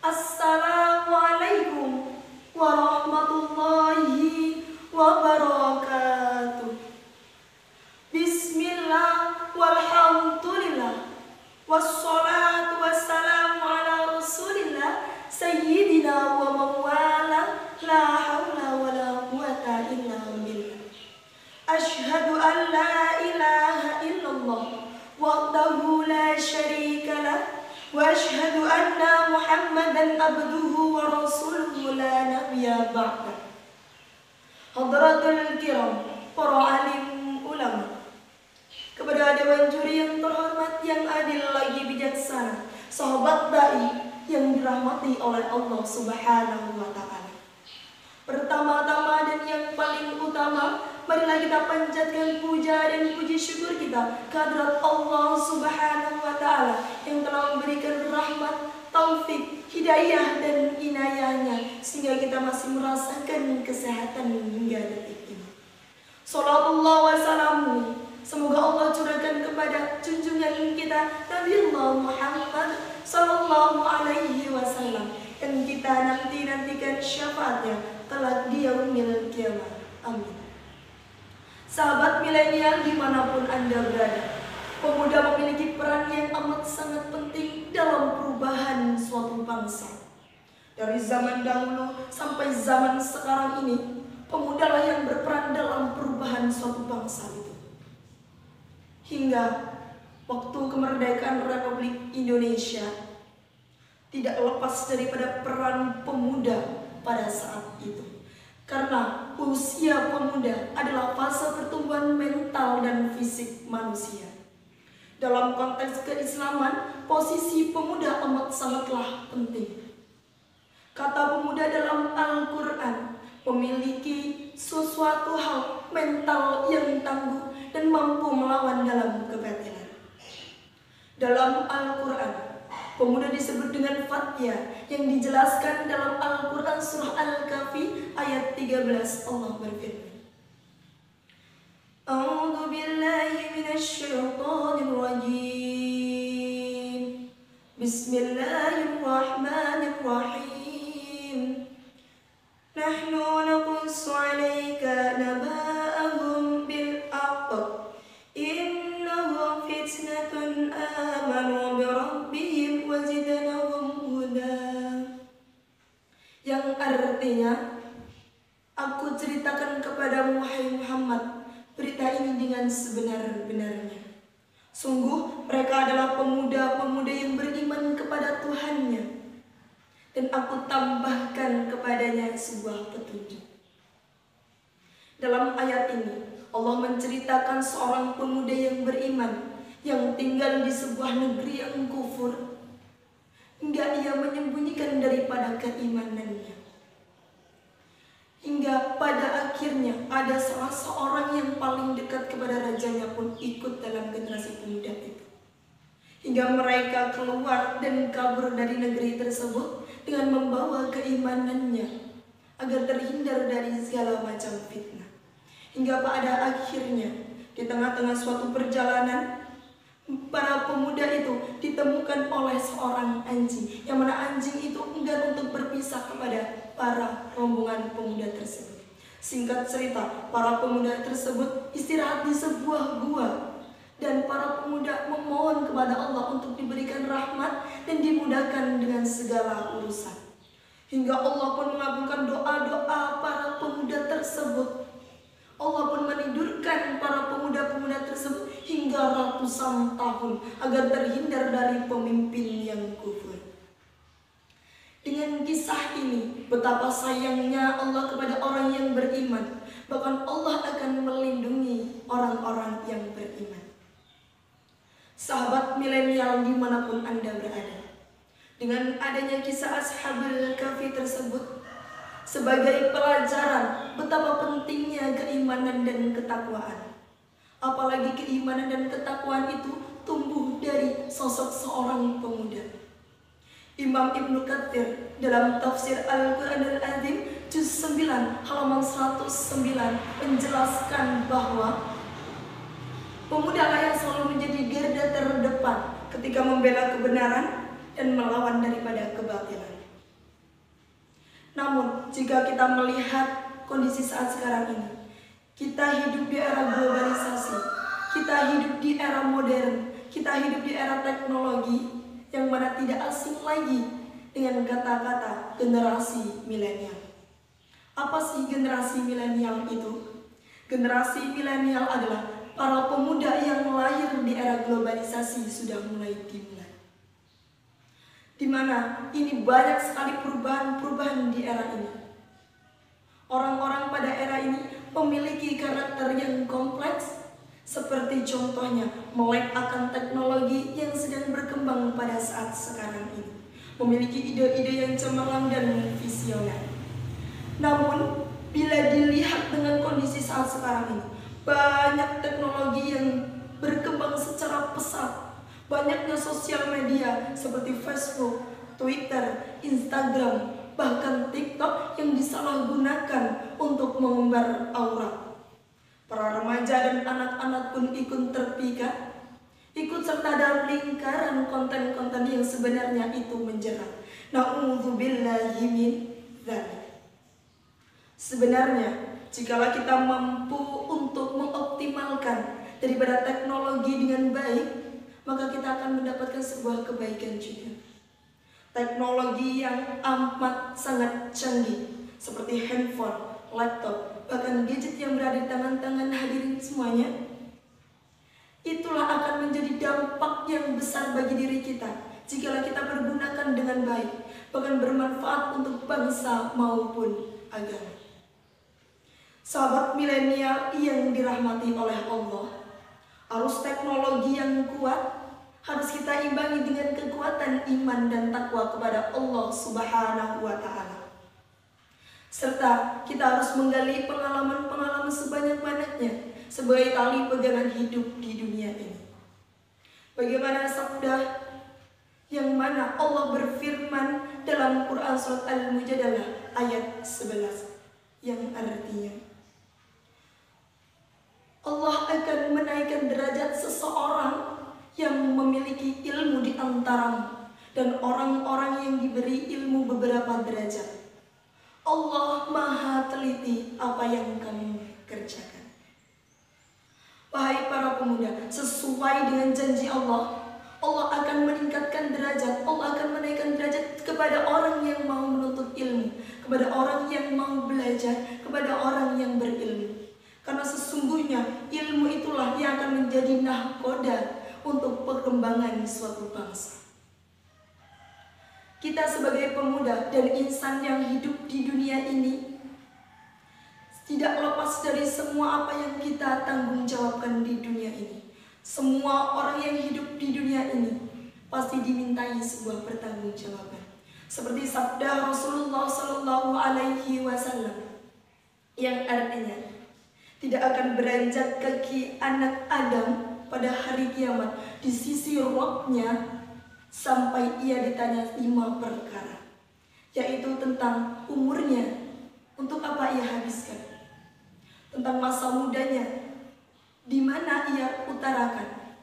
Assalamualaikum warahmatullahi wabarakatuh. Bismillah walhamdulillah wassalatu wassalamu ala rasulillah sayyidina wa mawala la hawla wa la quwata illa billah. Ashhadu an la ilaha illallah wahdahu la syarika lah wa ashhadu anna Muhammadan abduhu wa rasuluhu la nabiyya ba'dah. Hadratul kiram, para alim ulama, kepada dewan juri yang terhormat, yang adil lagi bijaksana, sahabat dai yang dirahmati oleh Allah Subhanahu wa taala. Pertama-tama dan yang paling utama, marilah kita panjatkan puja dan puji syukur kita kehadrat Allah Subhanahu wa taala yang telah memberikan rahmat, taufik, hidayah dan inayahnya sehingga kita masih merasakan kesehatan hingga detik ini. Salatullah wa salamu, semoga Allah curahkan kepada junjungan kita Nabi Muhammad sallallahu alaihi wasallam yang kita nantikan syafaatnya kelak di yaumil kiamat. Amin. Sahabat milenial dimanapun Anda berada, pemuda memiliki peran yang amat sangat penting dalam perubahan suatu bangsa. Dari zaman dahulu sampai zaman sekarang ini, pemuda lah yang berperan dalam perubahan suatu bangsa itu. Hingga waktu kemerdekaan Republik Indonesia, tidak lepas daripada peran pemuda pada saat itu. Karena usia pemuda adalah fase pertumbuhan mental dan fisik manusia. Dalam konteks keislaman, posisi pemuda amat sangatlah penting. Kata pemuda dalam Al-Quran memiliki sesuatu hal mental yang tangguh dan mampu melawan dalam kebatilan. Dalam Al-Quran, pemuda disebut dengan Fatya yang dijelaskan dalam Al-Quran surah Al-Kahfi ayat 13. Allah berfirman, A'udzu billahi minasyaitonir rajim. Bismillahirrahmanirrahim. Nahnu naqussu 'alaika naba'ahum bil haqq. Innahum fitnatun amanu bi rabbihim wa zidnahum huda. Yang artinya, aku ceritakan kepadamu wahai Muhammad berita ini dengan sebenar-benarnya. Sungguh mereka adalah pemuda-pemuda yang beriman kepada Tuhannya, dan aku tambahkan kepadanya sebuah petunjuk. Dalam ayat ini Allah menceritakan seorang pemuda yang beriman yang tinggal di sebuah negeri yang kufur, hingga ia menyembunyikan daripada keimanannya. Hingga pada akhirnya ada salah seorang yang paling dekat kepada rajanya pun ikut dalam generasi pemuda itu. Hingga mereka keluar dan kabur dari negeri tersebut dengan membawa keimanannya agar terhindar dari segala macam fitnah. Hingga pada akhirnya di tengah-tengah suatu perjalanan, para pemuda itu ditemukan oleh seorang anjing, yang mana anjing itu enggan untuk berpisah kepada para rombongan pemuda tersebut. Singkat cerita, para pemuda tersebut istirahat di sebuah gua, dan para pemuda memohon kepada Allah untuk diberikan rahmat dan dimudahkan dengan segala urusan. Hingga Allah pun mengabulkan doa-doa para pemuda tersebut. Allah pun menidurkan para pemuda-pemuda tersebut hingga ratusan tahun agar terhindar dari pemimpin yang kufur. Dengan kisah ini, betapa sayangnya Allah kepada orang yang beriman. Bahkan Allah akan melindungi orang-orang yang beriman. Sahabat milenial dimanapun Anda berada, dengan adanya kisah Ashabul Kahfi tersebut sebagai pelajaran betapa pentingnya keimanan dan ketakwaan. Apalagi keimanan dan ketakwaan itu tumbuh dari sosok seorang pemuda. Imam Ibnu Katsir dalam tafsir Al-Quran Al-Azim juz 9 halaman 109 menjelaskan bahwa pemuda lah yang selalu menjadi garda terdepan ketika membela kebenaran dan melawan daripada kebatilan. Namun, jika kita melihat kondisi saat sekarang ini, kita hidup di era globalisasi, kita hidup di era modern, kita hidup di era teknologi yang mana tidak asing lagi dengan kata-kata generasi milenial. Apa sih generasi milenial itu? Generasi milenial adalah para pemuda yang lahir di era globalisasi sudah mulai dimulai. Di mana ini banyak sekali perubahan-perubahan di era ini. Orang-orang pada era ini memiliki karakter yang kompleks, seperti contohnya melek akan teknologi yang sedang berkembang pada saat sekarang ini, memiliki ide-ide yang cemerlang dan visioner. Namun, bila dilihat dengan kondisi saat sekarang ini, banyak teknologi yang berkembang secara pesat. Banyaknya sosial media seperti Facebook, Twitter, Instagram, bahkan TikTok yang disalahgunakan untuk mengumbar aurat. Para remaja dan anak-anak pun ikut terpikat, ikut serta dalam lingkaran konten-konten yang sebenarnya itu menjerat. Na'udzubillahi min dzalik. Sebenarnya, jikalau kita mampu untuk mengoptimalkan daripada teknologi dengan baik, maka kita akan mendapatkan sebuah kebaikan juga. Teknologi yang amat sangat canggih, seperti handphone, laptop, bahkan gadget yang berada di tangan-tangan hadirin semuanya, itulah akan menjadi dampak yang besar bagi diri kita jikalau kita pergunakan dengan baik, bahkan bermanfaat untuk bangsa maupun agama. Sahabat milenial yang dirahmati oleh Allah, arus teknologi yang kuat harus kita imbangi dengan kekuatan iman dan takwa kepada Allah Subhanahu wa Ta'ala. Serta kita harus menggali pengalaman-pengalaman sebanyak-banyaknya sebagai tali pegangan hidup di dunia ini. Bagaimana sabda yang mana Allah berfirman dalam Quran surat Al-Mujadalah ayat 11 yang artinya Allah akan menaikkan derajat seseorang yang memiliki ilmu di antaramu dan orang-orang yang diberi ilmu beberapa derajat. Allah maha teliti apa yang kamu kerjakan. Wahai para pemuda, sesuai dengan janji Allah, Allah akan meningkatkan derajat, Allah akan menaikkan derajat kepada orang yang mau menuntut ilmu, kepada orang yang mau belajar, kepada orang yang berilmu. Karena sesungguhnya ilmu itulah yang akan menjadi nahkoda untuk perkembangan suatu bangsa. Kita sebagai pemuda dan insan yang hidup di dunia ini tidak lepas dari semua apa yang kita tanggung jawabkan di dunia ini. Semua orang yang hidup di dunia ini pasti dimintai sebuah pertanggungjawaban. Seperti sabda Rasulullah SAW yang artinya, tidak akan beranjak kaki anak Adam pada hari kiamat di sisi Rabb-Nya sampai ia ditanya 5 perkara, yaitu tentang umurnya, untuk apa ia habiskan, tentang masa mudanya, di mana ia utarakan,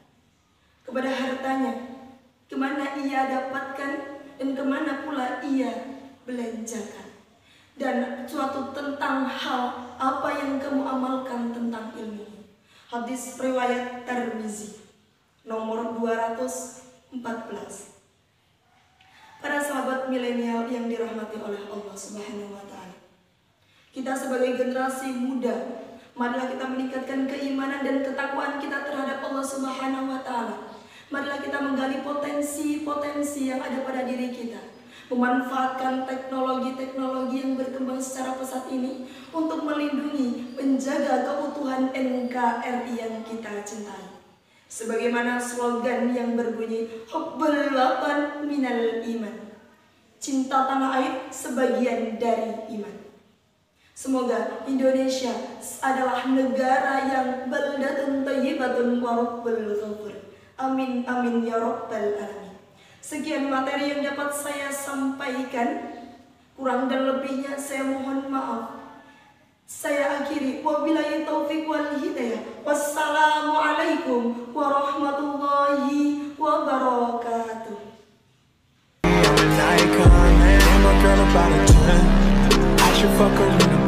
kepada hartanya, kemana ia dapatkan dan kemana pula ia belanjakan, dan suatu tentang hal apa yang kamu amalkan tentang ilmu. Hadis riwayat Tirmizi nomor 214. Para sahabat milenial yang dirahmati oleh Allah Subhanahu wa Ta'ala, kita sebagai generasi muda, marilah kita meningkatkan keimanan dan ketakwaan kita terhadap Allah Subhanahu wa Ta'ala. Marilah kita menggali potensi-potensi yang ada pada diri kita, memanfaatkan teknologi-teknologi yang berkembang secara pesat ini untuk melindungi, menjaga keutuhan NKRI yang kita cintai. Sebagaimana slogan yang berbunyi Hubbul Watan Minal Iman, cinta tanah air sebagian dari iman. Semoga Indonesia adalah negara yang baldatun thayyibatun wa rabbul ghafur. Amin amin ya rabbal alamin. Sekian materi yang dapat saya sampaikan, kurang dan lebihnya saya mohon maaf. Saya akhiri, wabillahi taufiq wal hidayah. Wassalamualaikum warahmatullahi wabarakatuh. should fuck her in the